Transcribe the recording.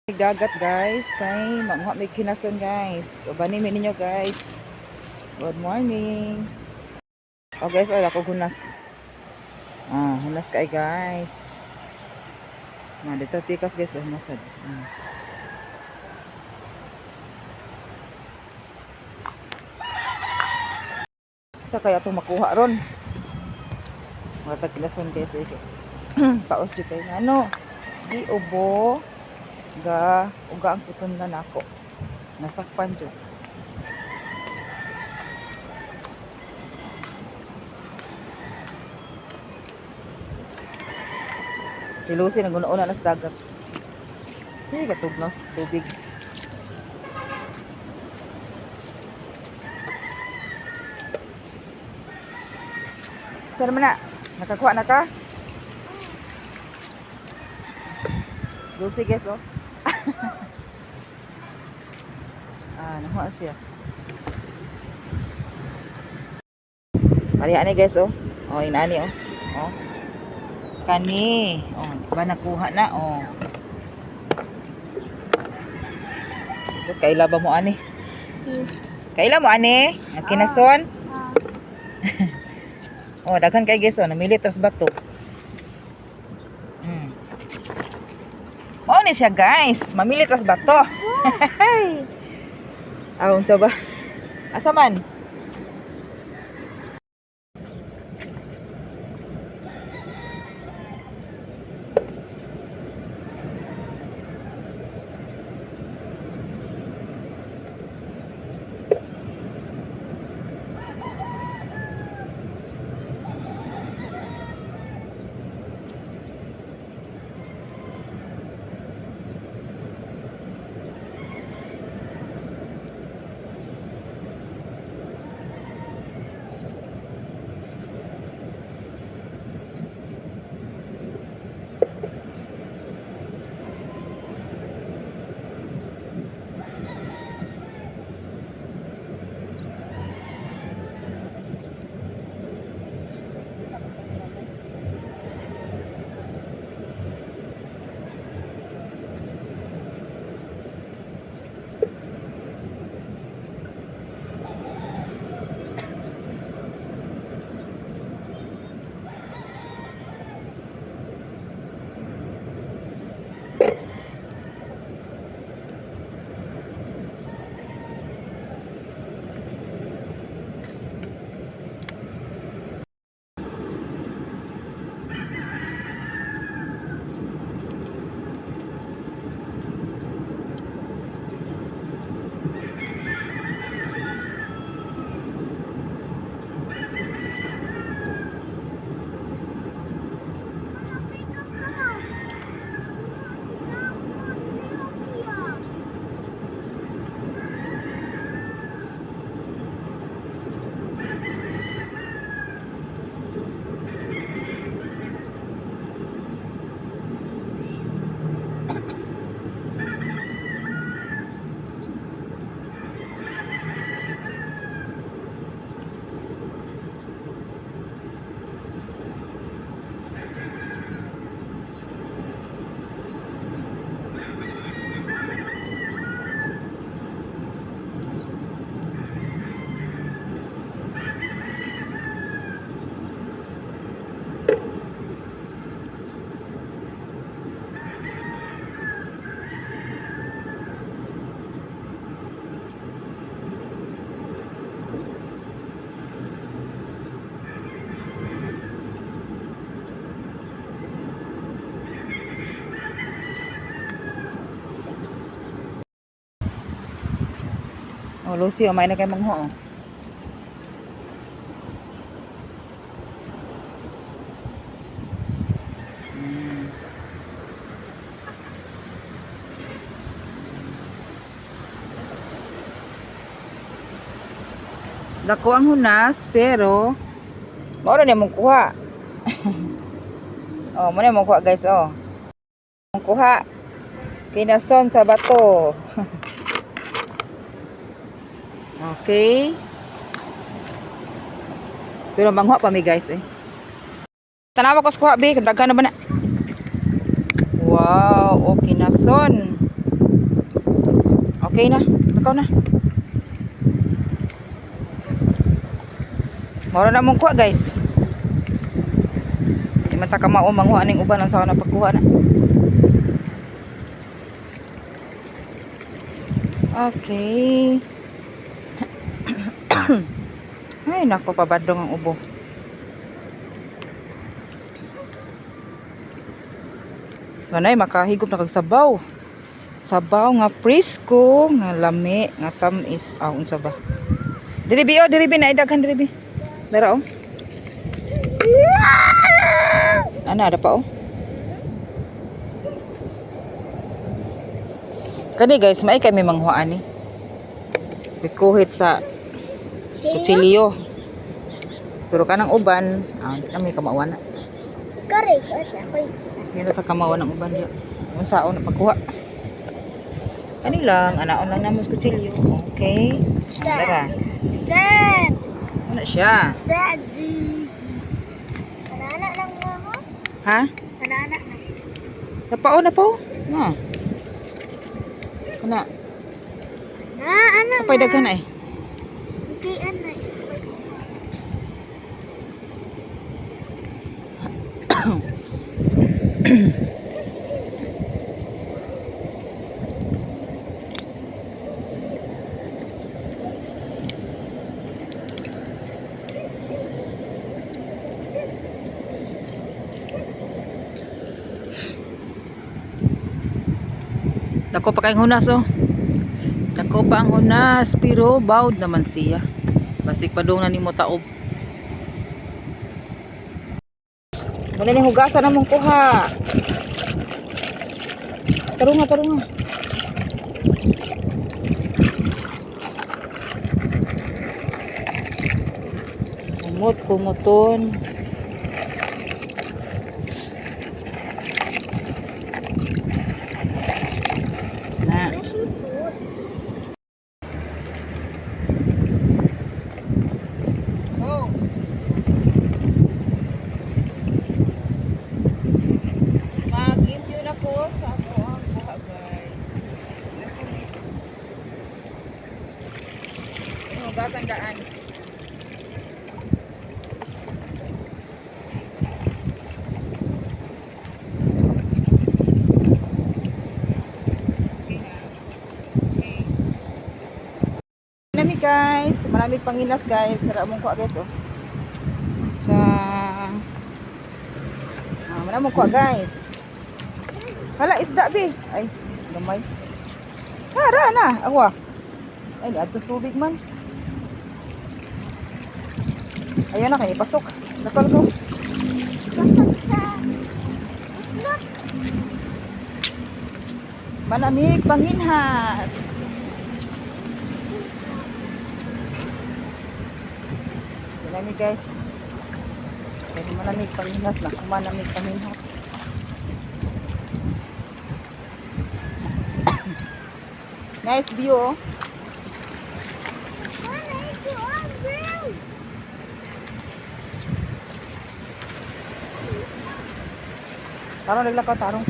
Dagat guys, kay mga may kinason guys. Ubani mi ninyo guys. Good morning. Oh guys, oy ako hunas. Hunas kay guys. Dito pikas guys, hunasad. Sa kaya to makuha ron. Mga kinason guys paos dito ano. Di ubo ga uga ang kutundan ako. Nasakpan jud. Si Lucy naguna-una na sa dagat. Katugnaw sa tubig. Saan naman na? Nakakuha na ka? Lucy guys oh. Nakuha siya. Parihan ni guys oh. Oh, inani oh. Oh. Kani. Oh, ba nakuha na oh. Kaila ba mo ani? Kaila mo ani? Kinason? Oh, daghan kay guys oh, namili tas bato. Oh, ni siya guys. Mamili tas bato. Unsa ba? Asa man? Oh, Lucy, umay na kay mangho. Oh. Dako ang hunas, pero mao na mong kuha. Oh, mo na mong kuha guys, oh. Mong kuha. Kinason sa bato. Okay. Pero mangho pa mi guys eh. Tanawa ko sa kuha be, daghan na ba na? Wow, okay na son. Okay na. Nakaw na. Mora na mong kuha guys. Di man ta kamao manguha ning uban ang sawa na pagkuha na. Okay. Ay nako, pabadong ang ubo. Ganay makahigop na kag sabaw. Sabaw nga presko, nga lami, nga tamis. Ah, unsa ba? Diribi oh, diribi na idaghan diribi. Dara oh. Ana ada pa oh. Kani guys, may kami manghuan ni. Bikuhit sa kutsilyo. Pero kanang uban, di kami kamawan na. Kare, kasi ako'y Hindi na kamawan ng uban diya. Unsaon na pagkuha. Kani lang, anaon lang namos kutsilyo. Okay. Dara. sad. Ano siya? Sad. Anak-anak lang mo ako? Ha? Anak-anak lang. Napao na po? Na. Kana, Ano? kapay daghan ay. Hindi, ano. Dako pa kayong hunas oh. Dako pa ang hunas, pero bawd naman siya. Basig pa daw na nimo taob. Muna ni hugasan na mong kuha. Tarunga, tarunga. Kumot, kumuton. Na. Go. Mag-limpyo na po sa ako ang kuha guys. Hugasan daan. Marami guys, maraming panginas guys. Sara mong kuha guys oh. Sa maraming kuha guys. Hala isda be. Ay, gamay. Tara na, awa. Ay, atos tubig man. Ayun na kayo, pasok. Dakal ko. Pasok sa slot. Malamig panginhas. Malamig guys. Pero malamig panginhas na. Malamig panginhas. Nice view oh. Tarong naglakaw, tarong.